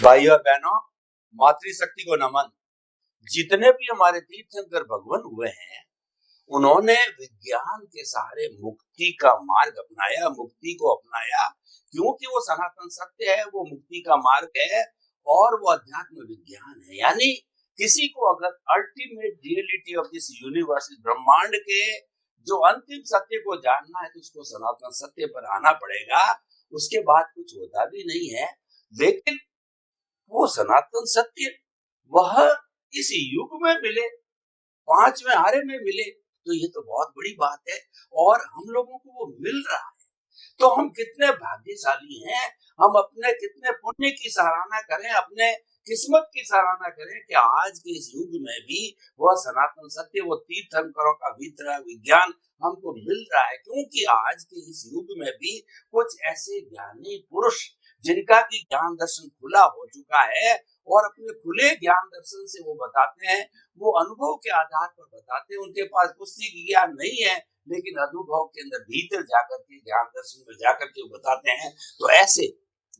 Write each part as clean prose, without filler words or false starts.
भाई और बहनों, मातृशक्ति को नमन। जितने भी हमारे तीर्थंकर भगवान हुए हैं, उन्होंने विज्ञान के सहारे मुक्ति का मार्ग अपनाया, मुक्ति को अपनाया, क्योंकि वो सनातन सत्य है, वो मुक्ति का मार्ग है और वो अध्यात्म विज्ञान है। यानी किसी को अगर ultimate reality of this universe, ब्रह्मांड के जो अंतिम सत्य को जानना है, तो उसको सनातन सत्य पर आना पड़ेगा। उसके बाद कुछ होता भी नहीं है। लेकिन वो सनातन सत्य वह इस युग में मिले, 5वें आर्य में मिले, तो ये तो बहुत बड़ी बात है और हम लोगों को वो मिल रहा है। तो हम कितने भाग्यशाली हैं, हम अपने कितने पुण्य की सराहना करें, अपने किस्मत की सराहना करें कि आज के इस युग में भी वह सनातन सत्य, वो तीर्थंकरों का विज्ञान हमको मिल रहा है। क्योंकि आज के इस युग में भी कुछ ऐसे ज्ञानी पुरुष जिनका की ज्ञान दर्शन खुला हो चुका है और अपने खुले ज्ञान दर्शन से वो बताते हैं, वो अनुभव के आधार पर बताते हैं। उनके पास पुस्तकीय ज्ञान नहीं है, लेकिन अनुभव के अंदर भीतर जाकर के, ज्ञान दर्शन में जाकर के वो बताते हैं। तो ऐसे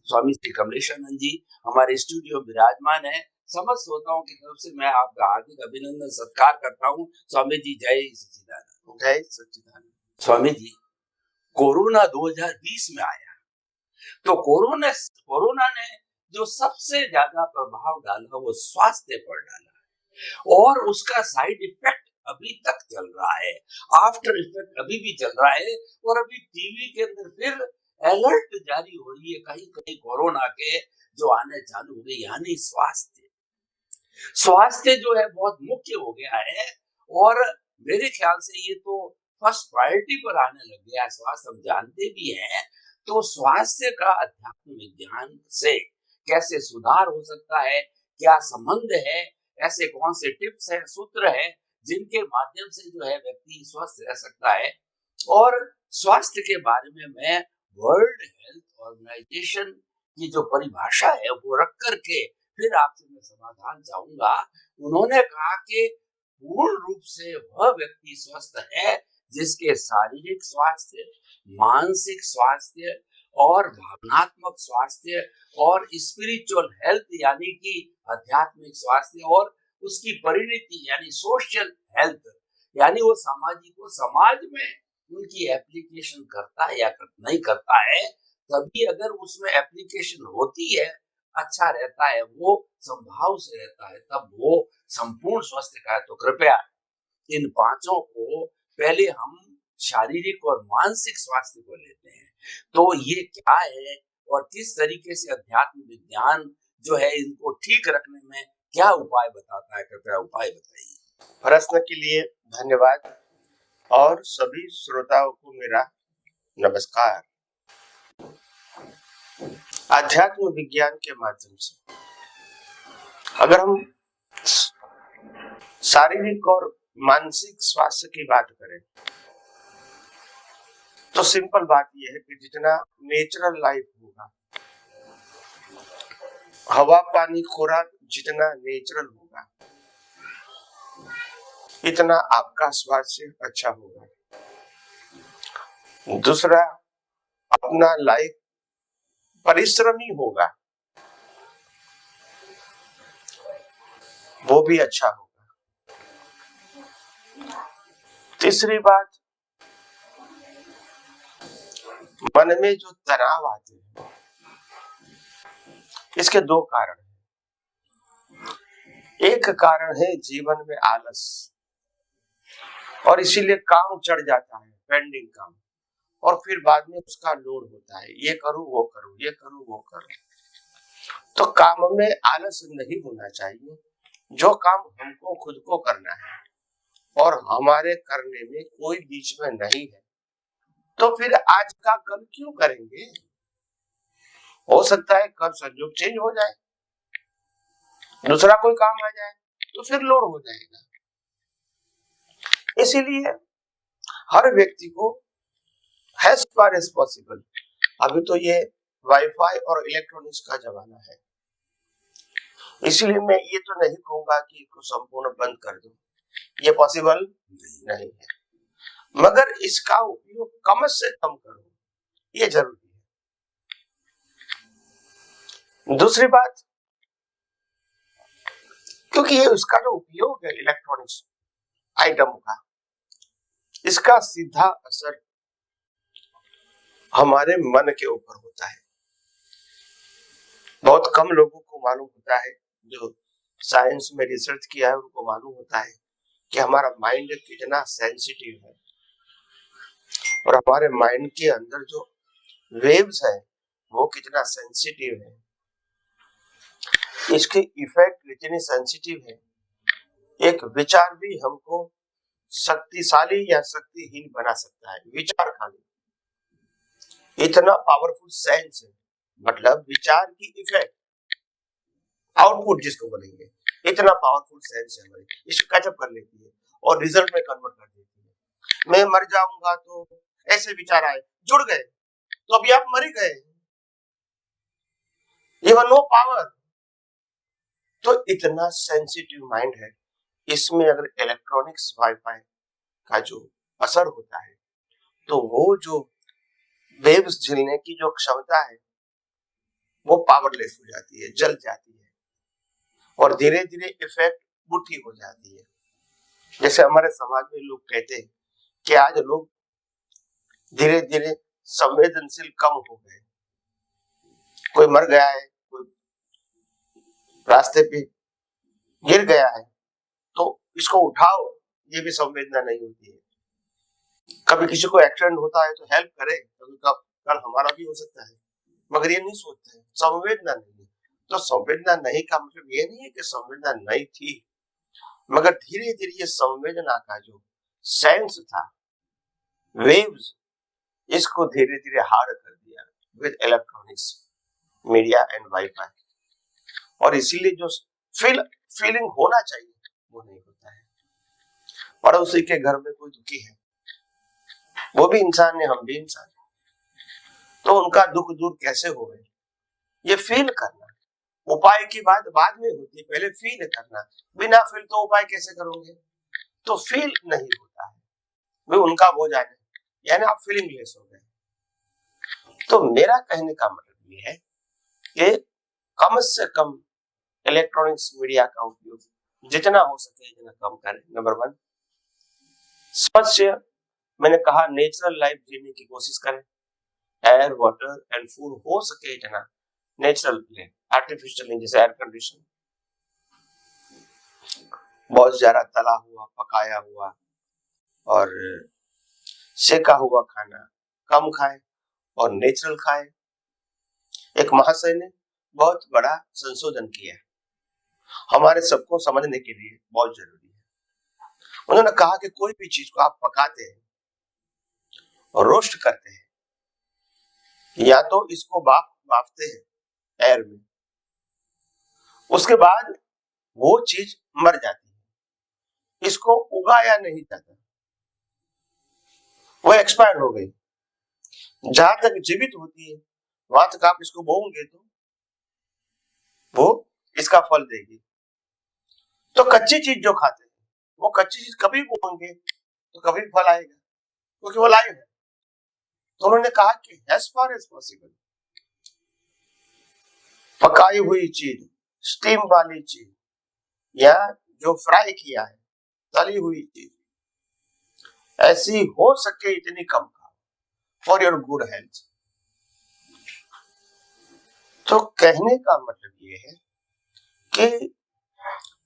स्वामी श्री कमलेशानंद जी हमारे स्टूडियो विराजमान है। समस्त श्रोताओं की तरफ से मैं आपका हार्दिक अभिनंदन सत्कार करता हूँ। स्वामी जी जय सच्चिदानंद। जय सच्चिदानंद। स्वामी जी, कोरोना 2020 में आया, तो कोरोना ने जो सबसे ज्यादा प्रभाव डाला वो स्वास्थ्य पर डाला और उसका साइड इफेक्ट अभी तक चल रहा है, आफ्टर इफेक्ट अभी भी चल रहा है। और अभी टीवी के अंदर फिर अलर्ट जारी हो रही है कहीं कहीं कोरोना के जो आने चालू हो गए। यानी स्वास्थ्य जो है बहुत मुख्य हो गया है और मेरे ख्याल से ये तो फर्स्ट प्रायोरिटी पर आने लग गया है। स्वास्थ्य हम जानते भी हैं, तो स्वास्थ्य का अध्यात्म विज्ञान से कैसे सुधार हो सकता है, क्या संबंध है, ऐसे कौन से टिप्स हैं, सूत्र हैं जिनके माध्यम से जो है व्यक्ति स्वस्थ रह सकता है। और स्वास्थ्य के बारे में मैं वर्ल्ड हेल्थ ऑर्गेनाइजेशन की जो परिभाषा है वो रख करके फिर आपसे मैं समाधान चाहूंगा। उन्होंने कहा कि पूर्ण रूप से वह व्यक्ति स्वस्थ है जिसके शारीरिक स्वास्थ्य, मानसिक स्वास्थ्य और भावनात्मक स्वास्थ्य और स्पिरिचुअल हेल्थ यानी कि आध्यात्मिक स्वास्थ्य और उसकी परिणति यानी सोशल हेल्थ, यानी वो सामाजिक, वो समाज में उनकी एप्लीकेशन करता है या नहीं करता है। तभी अगर उसमें एप्लीकेशन होती है, अच्छा रहता है, वो संभाव से रहता है, तब वो संपूर्ण स्वस्थ का है। तो कृपया इन पांचों को पहले हम शारीरिक और मानसिक स्वास्थ्य को लेते हैं। तो ये क्या है और किस तरीके से अध्यात्म विज्ञान जो है इनको ठीक रखने में क्या उपाय बताता है, कृपया उपाय बताइए। प्रश्न के लिए धन्यवाद और सभी श्रोताओं को मेरा नमस्कार। आध्यात्म विज्ञान के माध्यम से अगर हम शारीरिक और मानसिक स्वास्थ्य की बात करें तो सिंपल बात यह है कि जितना नेचुरल लाइफ होगा, हवा पानी खुराक जितना नेचुरल होगा, इतना आपका स्वास्थ्य अच्छा होगा। दूसरा, अपना लाइफ परिश्रमी होगा, वो भी अच्छा होगा। तीसरी बात, मन में जो तनाव आते हैं, इसके दो कारण हैं। एक कारण है जीवन में आलस और इसीलिए काम चढ़ जाता है, पेंडिंग काम, और फिर बाद में उसका लोड होता है, ये करूं वो करूं, ये करूं वो करूं। तो काम में आलस नहीं होना चाहिए। जो काम हमको खुद को करना है और हमारे करने में कोई बीच में नहीं है, तो फिर आज का कल क्यों करेंगे। हो सकता है कल संयोग चेंज हो जाए, दूसरा कोई काम आ जाए, तो फिर लोड हो जाएगा। इसीलिए हर व्यक्ति को as far as possible, अभी तो ये वाईफाई और इलेक्ट्रॉनिक्स का जमाना है, इसलिए मैं ये तो नहीं कहूंगा कि इसको संपूर्ण बंद कर दो, ये पॉसिबल नहीं है, मगर इसका उपयोग कम से कम करो, ये जरूरी है। दूसरी बात, क्योंकि ये उसका जो उपयोग है इलेक्ट्रॉनिक्स आइटम का, इसका सीधा असर हमारे मन के ऊपर होता है। बहुत कम लोगों को मालूम होता है, जो साइंस में रिसर्च किया है उनको मालूम होता है कि हमारा माइंड कितना सेंसिटिव है और हमारे माइंड के अंदर जो वेव्स है वो कितना सेंसिटिव है। इसके इफेक्ट इतनी सेंसिटिव है, एक विचार भी हमको शक्तिशाली या शक्तिहीन बना सकता है। विचार खाली इतना पावरफुल सेंस है, मतलब विचार की इफेक्ट, आउटपुट जिसको बोलेंगे, इतना पावरफुल सेंस है हमारी, इसको कैचअप कर लेती है और रिजल्ट में कन्वर्ट कर देती है। मैं मर जाऊंगा तो ऐसे विचार आए, जुड़ गए, तो अभी आप मर ही गए, ये नो पावर। तो इतना सेंसिटिव माइंड है, इसमें अगर इलेक्ट्रॉनिक्स वाईफाई का जो असर होता है तो वो जो वेव्स झेलने की जो क्षमता है वो पावरलेस हो जाती है, जल जाती है और धीरे धीरे इफेक्ट बुढ़ी हो जाती है। जैसे हमारे समाज में लोग कहते हैं कि आज लोग धीरे धीरे संवेदनशील कम हो गए, कोई मर गया है, कोई रास्ते पे गिर गया है तो इसको उठाओ, ये भी संवेदना नहीं होती है। कभी किसी को एक्सीडेंट होता है तो हेल्प करे, कभी कल हमारा भी हो सकता है, मगर ये नहीं सोचते हैं, संवेदना नहीं है। तो संवेदना नहीं का मतलब ये नहीं है कि संवेदना नहीं थी, मगर धीरे धीरे ये संवेदना का जो सेंस था, वेव्स, इसको धीरे धीरे हार्ड कर दिया with electronics, media and wifi. और इसीलिए जो फीलिंग होना चाहिए वो नहीं होता है। पड़ोसी के घर में कोई दुखी है, वो भी इंसान है, हम भी इंसान है, तो उनका दुख दूर कैसे हो गए, ये फील करना। उपाय की बात बाद में होती है, पहले फील करना। बिना फील तो उपाय कैसे करोगे, तो फील नहीं होता है, वे उनका बोझ आ जाए, यानी आप फीलिंगलेस हो गए। तो मेरा कहने का मतलब ये है कि कम से कम इलेक्ट्रॉनिक्स मीडिया का उपयोग जितना हो सके इतना कम करें। नंबर 1, स्वच्छ, मैंने कहा नेचुरल लाइफ जीने की कोशिश करें। एयर, वाटर एंड फूड हो सके इतना नेचुरल लें, आर्टिफिशियल नहीं, जैसे एयर कंडीशन, बहुत ज्यादा तला हुआ, पकाया हुआ और सेका हुआ खाना कम खाएं और नेचुरल खाएं। एक महाशय ने बहुत बड़ा संशोधन किया, हमारे सबको समझने के लिए बहुत जरूरी है। उन्होंने कहा कि कोई भी चीज को आप पकाते हैं और रोस्ट करते हैं, या तो इसको बाफते हैं एयर में, उसके बाद वो चीज मर जाती है, इसको उगाया नहीं जाता, वो एक्सपायर हो गई। जहां तक जीवित होती है वहां तक आप इसको बोओगे तो वो इसका फल देगी। तो कच्ची चीज जो खाते हैं वो कच्ची चीज कभी बोएंगे तो कभी फल आएगा, क्योंकि वो लाइव है। तो उन्होंने कहा कि एज फार एज पॉसिबल पकाई हुई चीज, स्टीम वाली चीज या जो फ्राई किया है, तली हुई चीज, ऐसी हो सके इतनी कम खाओ फॉर योर गुड हेल्थ। तो कहने का मतलब ये है कि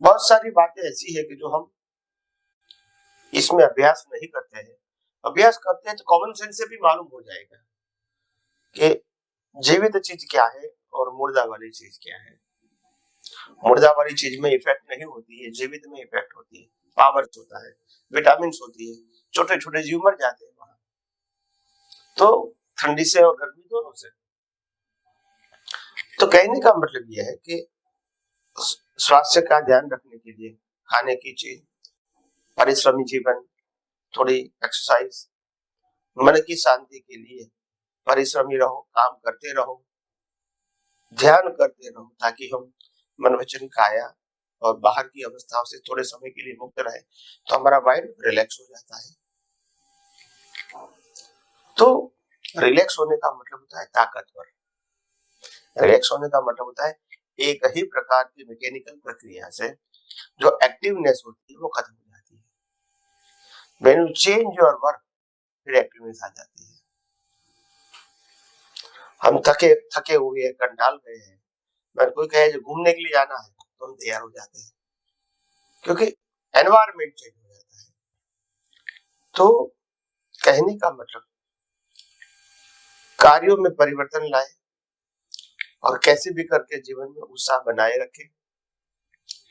बहुत सारी बातें ऐसी है कि जो हम इसमें अभ्यास नहीं करते हैं। अभ्यास करते हैं तो कॉमन सेंस से भी मालूम हो जाएगा कि जीवित चीज क्या है और मुर्दा वाली चीज क्या है। मुर्दा वाली चीज में इफेक्ट नहीं होती है, जीवित में इफेक्ट होती है, पावर होता है, विटामिन होती है, छोटे छोटे जीव मर जाते हैं वहां, तो ठंडी से और गर्मी दोनों से। तो कहने का मतलब यह है कि स्वास्थ्य का ध्यान रखने के लिए खाने की चीज, परिश्रमी जीवन, थोड़ी एक्सरसाइज, मन की शांति के लिए परिश्रमी रहो, काम करते रहो, ध्यान करते रहो, ताकि हम मन वचन काया और बाहर की अवस्थाओं से थोड़े समय के लिए मुक्त रहे, तो हमारा माइंड रिलैक्स हो जाता है। तो रिलैक्स होने का मतलब होता है ताकतवर, रिलैक्स होने का मतलब होता है एक ही प्रकार की मैकेनिकल प्रक्रिया से जो एक्टिवनेस होती है वो खत्म हो जाती है। When you change your work, फिर एक्टिवनेस आ जाती है। हम थके हुए कंटाल गए हैं, अगर कोई कहे जो घूमने के लिए जाना है तो हम तैयार हो जाते हैं, क्योंकि एनवायरमेंट चेंज हो जाता है। तो कहने का मतलब कार्यों में परिवर्तन लाए और कैसे भी करके जीवन में उत्साह बनाए रखें।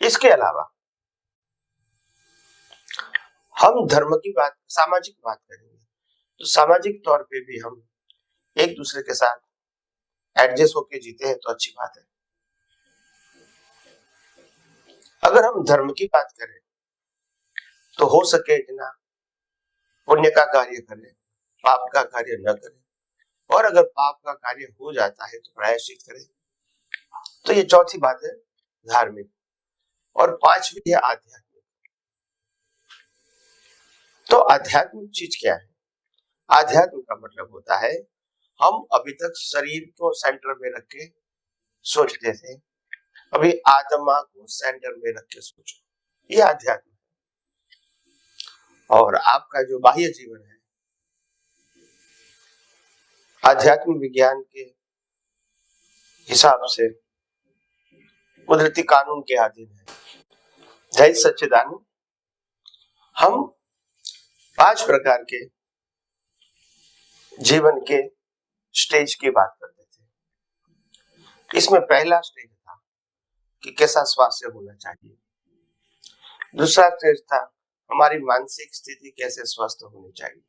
इसके अलावा हम धर्म की बात, सामाजिक बात करेंगे, तो सामाजिक तौर पे भी हम एक दूसरे के साथ एडजस्ट होके जीते हैं तो अच्छी बात है। अगर हम धर्म की बात करें तो हो सके इतना पुण्य का कार्य करें, पाप का कार्य न करें, और अगर पाप का कार्य हो जाता है तो प्रायश्चित करें। तो ये चौथी बात है धार्मिक, और पांचवी है आध्यात्मिक। तो आध्यात्मिक चीज क्या है? आध्यात्म का मतलब होता है हम अभी तक शरीर को सेंटर में रख के सोचते थे, अभी आत्मा को सेंटर में रख के सोचो, ये आध्यात्म है। और आपका जो बाह्य जीवन है आध्यात्मिक विज्ञान के हिसाब से कुदरती कानून के अधीन है। जय सच्चिदानंद। हम 5 प्रकार के जीवन के स्टेज की बात करते थे। इसमें पहला स्टेज था कि कैसा स्वास्थ्य होना चाहिए, दूसरा स्टेज था हमारी मानसिक स्थिति कैसे स्वस्थ होनी चाहिए,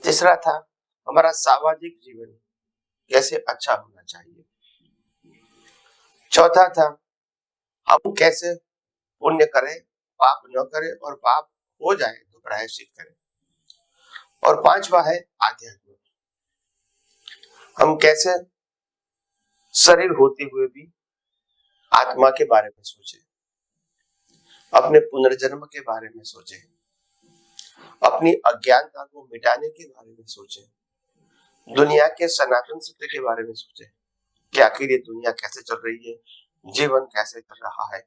तीसरा था हमारा सामाजिक जीवन कैसे अच्छा होना चाहिए, चौथा था हम कैसे पुण्य करें, पाप न करें, और पाप हो जाए तो प्रायश्चित करें, और पांचवा है आध्यात्म, हम कैसे शरीर होते हुए भी आत्मा के बारे में सोचें, अपने पुनर्जन्म के बारे में सोचें, अपनी अज्ञानता को मिटाने के बारे में सोचें, दुनिया के सनातन सत्य के बारे में सोचें कि आखिर ये दुनिया कैसे चल रही है, जीवन कैसे चल रहा है,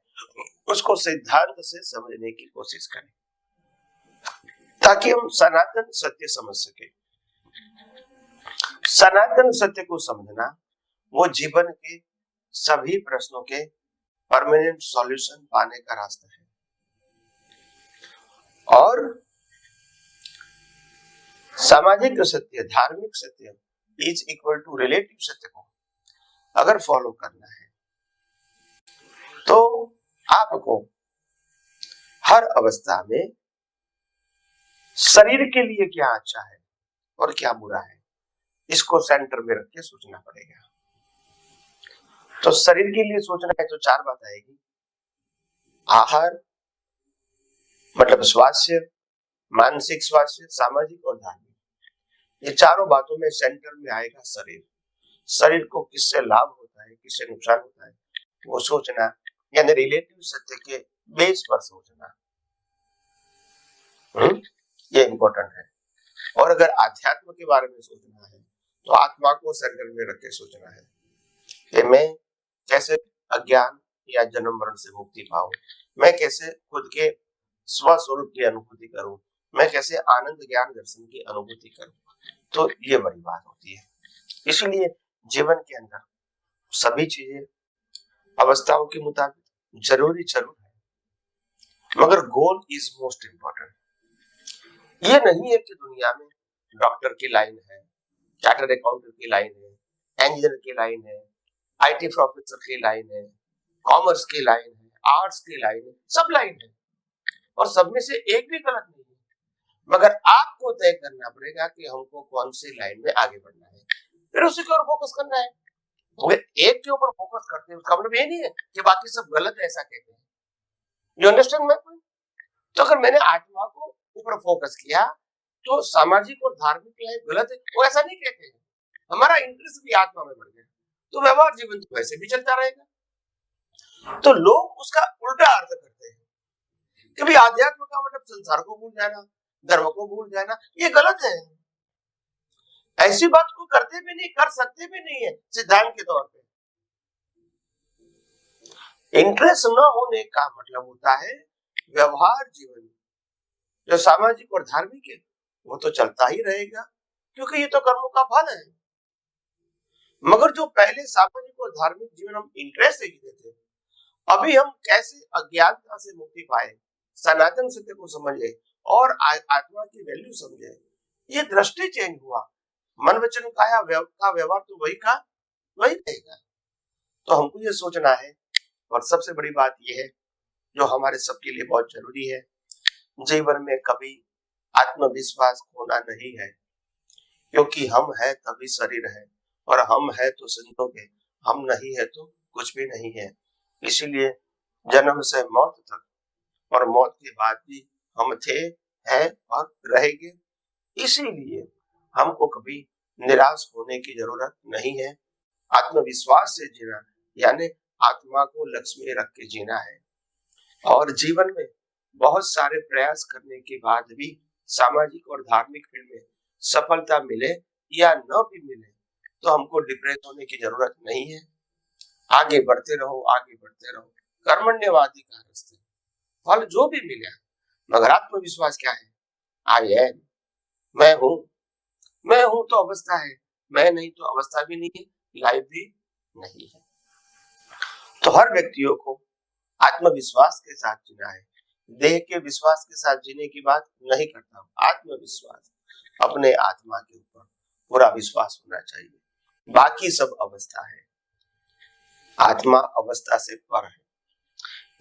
उसको सिद्धांत से समझने की कोशिश करें ताकि हम सनातन सत्य समझ सके। सनातन सत्य को समझना वो जीवन के सभी प्रश्नों के परमानेंट सॉल्यूशन पाने का रास्ता है। और सामाजिक सत्य, धार्मिक सत्य इज इक्वल टू रिलेटिव सत्य को अगर फॉलो करना है तो आपको हर अवस्था में शरीर के लिए क्या अच्छा है और क्या बुरा है इसको सेंटर में रख के सोचना पड़ेगा। तो शरीर के लिए सोचना है तो 4 बात आएगी, आहार मतलब स्वास्थ्य, मानसिक स्वास्थ्य, सामाजिक और धार्मिक। ये चारों बातों में सेंटर में आएगा शरीर। शरीर को किससे लाभ होता है, किससे नुकसान होता है, वो सोचना, यानी रिलेटिव सत्य के बेस पर सोचना, ये इंपॉर्टेंट है। और अगर आध्यात्म के बारे में सोचना है तो आत्मा को सेंटर में रख के सोचना है कि मैं कैसे अज्ञान या जन्म मरण से मुक्ति पाऊं, मैं कैसे खुद के स्वस्वरूप की अनुभूति करूं, मैं कैसे आनंद ज्ञान दर्शन की अनुभूति करूं। तो ये बड़ी बात होती है। इसलिए जीवन के अंदर सभी चीजें अवस्थाओं के मुताबिक जरूर है, मगर गोल इज मोस्ट इंपॉर्टेंट। ये नहीं है कि दुनिया में डॉक्टर की लाइन है, चार्टर्ड अकाउंटेंट की लाइन है, इंजीनियर की लाइन है, आईटी प्रोफेसर की लाइन है, कॉमर्स की लाइन है, आर्ट्स की लाइन है, सब लाइन है और सब में से एक भी गलत नहीं है, मगर आपको तय करना पड़ेगा कि हमको कौन सी लाइन में आगे बढ़ना है, फिर उसी के ऊपर फोकस करना है। अगर एक के ऊपर फोकस करते हैं उसका मतलब ये नहीं है कि बाकी सब गलत है ऐसा कहते हैं। You understand my point? तो अगर मैंने आत्मा को ऊपर फोकस किया तो सामाजिक और धार्मिक लाइफ गलत है, वो ऐसा नहीं कहते हैं। हमारा इंटरेस्ट भी आत्मा में बढ़ गया तो व्यवहार जीवन तो वैसे भी चलता रहेगा। तो लोग उसका उल्टा अर्थ करते हैं कि भाई आध्यात्म का मतलब संसार को भूल जाना, धर्म को भूल जाना, ये गलत है। ऐसी बात को करते भी नहीं, कर सकते भी नहीं है सिद्धांत के तौर पे। इंटरेस्ट न होने का मतलब होता है व्यवहार जीवन जो सामाजिक और धार्मिक है वो तो चलता ही रहेगा, क्योंकि ये तो कर्मों का फल है। मगर जो पहले सामाजिक और धार्मिक जीवन हम इंटरेस्ट से जीते थे, अभी हम कैसे अज्ञानता से मुक्ति पाए, सनातन सत्य को समझे और आत्मा की वैल्यू समझे, ये दृष्टि चेंज हुआ। मन वचन काया का व्यवहार तो वही का वही रहेगा। तो हमको ये सोचना है, और सबसे बड़ी बात यह है जो हमारे सबके लिए बहुत जरूरी है, जीवन में कभी आत्मविश्वास खोना नहीं है, क्योंकि हम है तभी शरीर है, और हम है तो संतों के, हम नहीं है तो कुछ भी नहीं है। इसीलिए जन्म से मौत तक और मौत के बाद भी हम थे, हैं और रहेंगे। इसीलिए हमको कभी निराश होने की जरूरत नहीं है। आत्मविश्वास से जीना यानी आत्मा को लक्ष्य में रख के जीना है। और जीवन में बहुत सारे प्रयास करने के बाद भी सामाजिक और धार्मिक फील्ड में सफलता मिले या न भी मिले तो हमको डिप्रेस होने की जरूरत नहीं है। आगे बढ़ते रहो, आगे बढ़ते रहो। कर्मण्यवादी का रास्ते, फल जो भी मिले, मगर आत्मविश्वास क्या है? आई एम, मैं हूं तो अवस्था है, मैं नहीं तो अवस्था भी नहीं है, लाइफ भी नहीं है। तो हर व्यक्तियों को आत्मविश्वास के साथ जीना है। देह के विश्वास के साथ जीने की बात नहीं करता हूं। आत्मविश्वास, अपने आत्मा के ऊपर पूरा विश्वास होना चाहिए। बाकी सब अवस्था है, आत्मा अवस्था से पर है।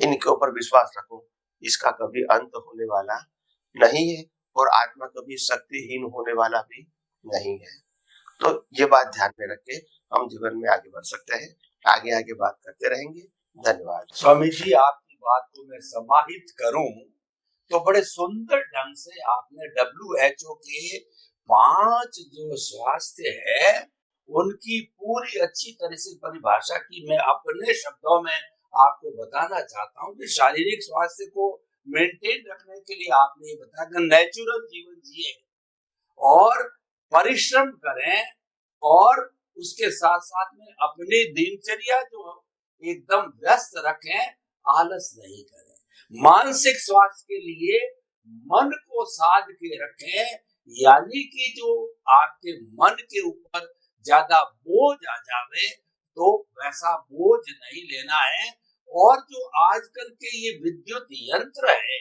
इनके ऊपर विश्वास रखो, इसका कभी अंत होने वाला नहीं है और आत्मा कभी शक्तिहीन होने वाला भी नहीं है। तो ये बात ध्यान में रख के हम जीवन में आगे बढ़ सकते हैं। आगे आगे बात करते रहेंगे। धन्यवाद। स्वामी जी, आपकी बात को मैं समाहित करूं तो बड़े सुंदर ढंग से आपने WHO के 5 जो स्वास्थ्य है उनकी पूरी अच्छी तरह से परिभाषा की। मैं अपने शब्दों में आपको बताना चाहता हूं कि शारीरिक स्वास्थ्य को मेंटेन रखने के लिए आपने ये बताया कि नेचुरल जीवन जिए और परिश्रम करें, और उसके साथ साथ में अपनी दिनचर्या जो एकदम व्यस्त रखें, आलस नहीं करें। मानसिक स्वास्थ्य के लिए मन को साध के रखें, यानी कि जो आपके मन के ऊपर ज्यादा बोझ आ जावे तो वैसा बोझ नहीं लेना है। और जो आजकल के ये विद्युत यंत्र है,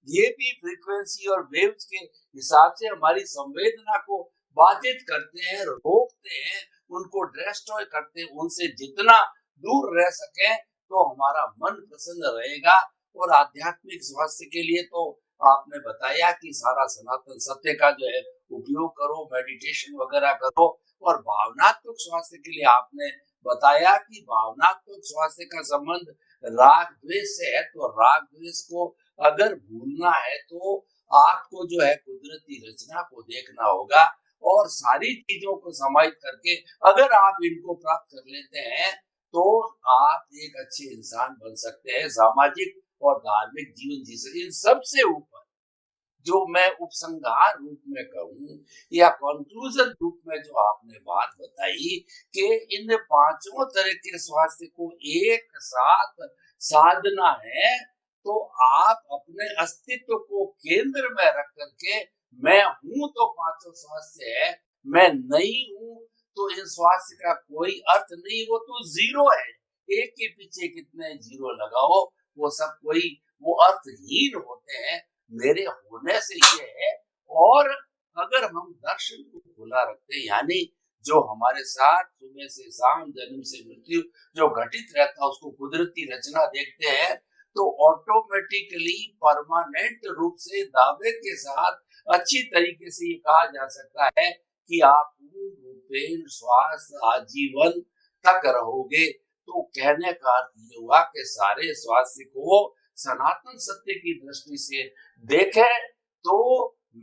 ये भी फ्रीक्वेंसी और वेव्स के हिसाब से हमारी संवेदना को बाधित करते हैं, रोकते हैं, उनको डिस्ट्रॉय करते हैं। उनसे जितना दूर रह सके तो हमारा मन प्रसन्न रहेगा। और आध्यात्मिक स्वास्थ्य के लिए तो आपने बताया कि सारा सनातन सत्य का जो है उपयोग करो, मेडिटेशन वगैरह करो। और भावनात्मक स्वास्थ्य के लिए आपने बताया कि भावनात्मक स्वास्थ्य का संबंध राग द्वेष से है। तो राग द्वेष को अगर भूलना है तो आपको जो है कुदरती रचना को देखना होगा, और सारी चीजों को समाहित करके अगर आप इनको प्राप्त कर लेते हैं तो आप एक अच्छे इंसान बन सकते हैं, सामाजिक और धार्मिक जीवन जी सकते। इन सबसे ऊपर जो मैं उपसंहार रूप में कहूं या कंक्लूजन रूप में जो आपने बात बताई कि इन 5 तरह के स्वास्थ्य को एक साथ साधना है, तो आप अपने अस्तित्व को केंद्र में रख करके मैं हूं तो 5 स्वास्थ्य है, मैं नहीं हूं तो इन स्वास्थ्य का कोई अर्थ नहीं, वो तो जीरो है। एक के पीछे कितने जीरो लगाओ, वो सब कोई वो अर्थहीन होते हैं। मेरे होने से ये है। और अगर हम दर्शन को खुला रखते, यानी जो हमारे साथ सुबह से शाम, जन्म से मृत्यु जो घटित रहता है उसको कुदरती रचना देखते हैं, तो ऑटोमेटिकली परमानेंट रूप से दावे के साथ अच्छी तरीके से ये कहा जा सकता है कि आप पूर्ण रूपेण स्वास्थ्य आजीवन तक रहोगे। तो कहने का अर्थ ये हुआ कि सारे स्वास्थ्य को सनातन सत्य की दृष्टि से देखें तो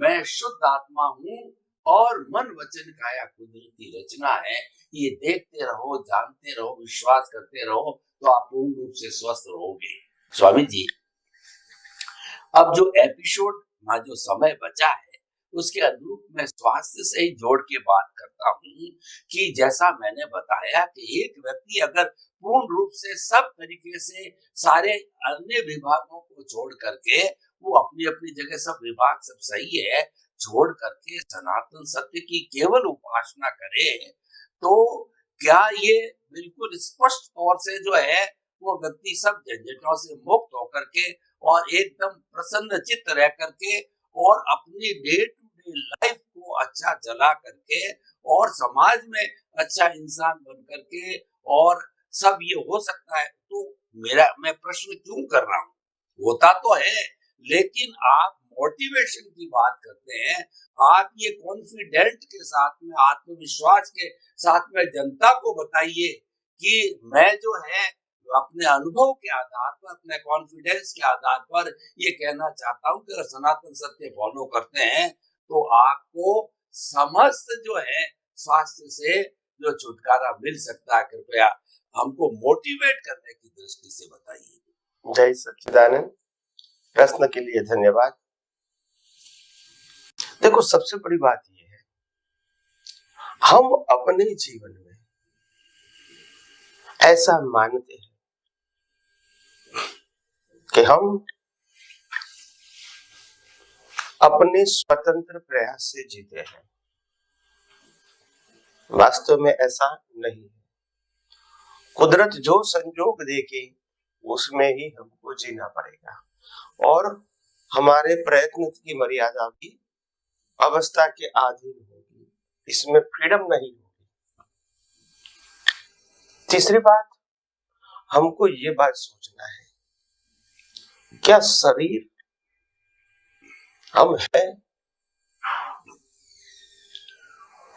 मैं शुद्ध आत्मा हूं और मन वचन काया कुदरती रचना है। ये देखते रहो, जानते रहो, विश्वास करते रहो तो आप पूर्ण रूप से स्वस्थ रहोगे। स्वामी जी, अब जो एपिसोड जो समय बचा है उसके अनुरूप मैं स्वास्थ्य से ही जोड़ के बात करता हूँ कि जैसा मैंने बताया कि एक व्यक्ति अगर पूर्ण रूप से सब तरीके से सारे अन्य विभागों को छोड़ करके वो अपनी अपनी जगह सब विभाग सब सही है छोड़ करके सनातन सत्य की केवल उपासना करे तो क्या ये बिल्कुल स्पष्ट तौर से जो है वो व्यक्ति सब झंझटों से मुक्त होकर के और एकदम प्रसन्न चित्त रह करके और अपनी डे टू डे लाइफ को अच्छा चला करके और समाज में अच्छा इंसान बन करके और सब ये हो सकता है तो मैं प्रश्न क्यों कर रहा हूँ होता तो है लेकिन आप मोटिवेशन की बात करते हैं आप ये कॉन्फिडेंट के साथ में आत्मविश्वास के साथ में जनता को बताइए कि मैं जो है अपने अनुभव के आधार पर अपने कॉन्फिडेंस के आधार पर ये कहना चाहता हूँ कि अगर सनातन सत्य फॉलो करते हैं तो आपको समस्त जो है स्वास्थ्य से जो छुटकारा मिल सकता है कृपया हमको मोटिवेट करने की दृष्टि से बताइए। जय सच्चिदानंद। प्रश्न के लिए धन्यवाद। देखो सबसे बड़ी बात यह है हम अपने जीवन में ऐसा मानते हैं कि हम अपने स्वतंत्र प्रयास से जीते हैं। वास्तव में ऐसा नहीं है। कुदरत जो संजोग देके उसमें ही हमको जीना पड़ेगा और हमारे प्रयत्न की मर्यादा भी अवस्था के अधीन होगी, इसमें फ्रीडम नहीं होगी। तीसरी बात हमको ये बात सोचना है क्या शरीर हम है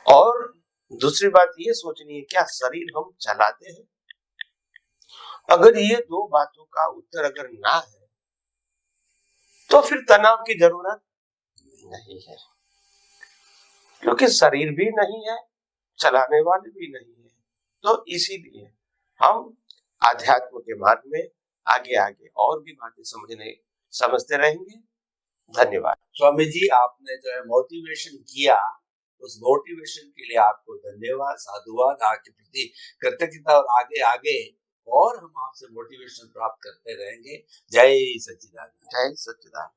और दूसरी बात ये सोचनी है क्या शरीर हम चलाते हैं। अगर ये दो बातों का उत्तर अगर ना है तो फिर तनाव की जरूरत नहीं है क्योंकि शरीर भी नहीं है चलाने वाले भी नहीं है। तो इसीलिए हम आध्यात्म के मार्ग में आगे आगे और भी बातें समझते रहेंगे। धन्यवाद। स्वामी जी आपने जो है मोटिवेशन किया उस मोटिवेशन के लिए आपको धन्यवाद साधुवाद आपके प्रति कृतज्ञता और आगे आगे और हम आपसे मोटिवेशन प्राप्त करते रहेंगे। जय सच्चिदानंद। जय सच्चिदानंद।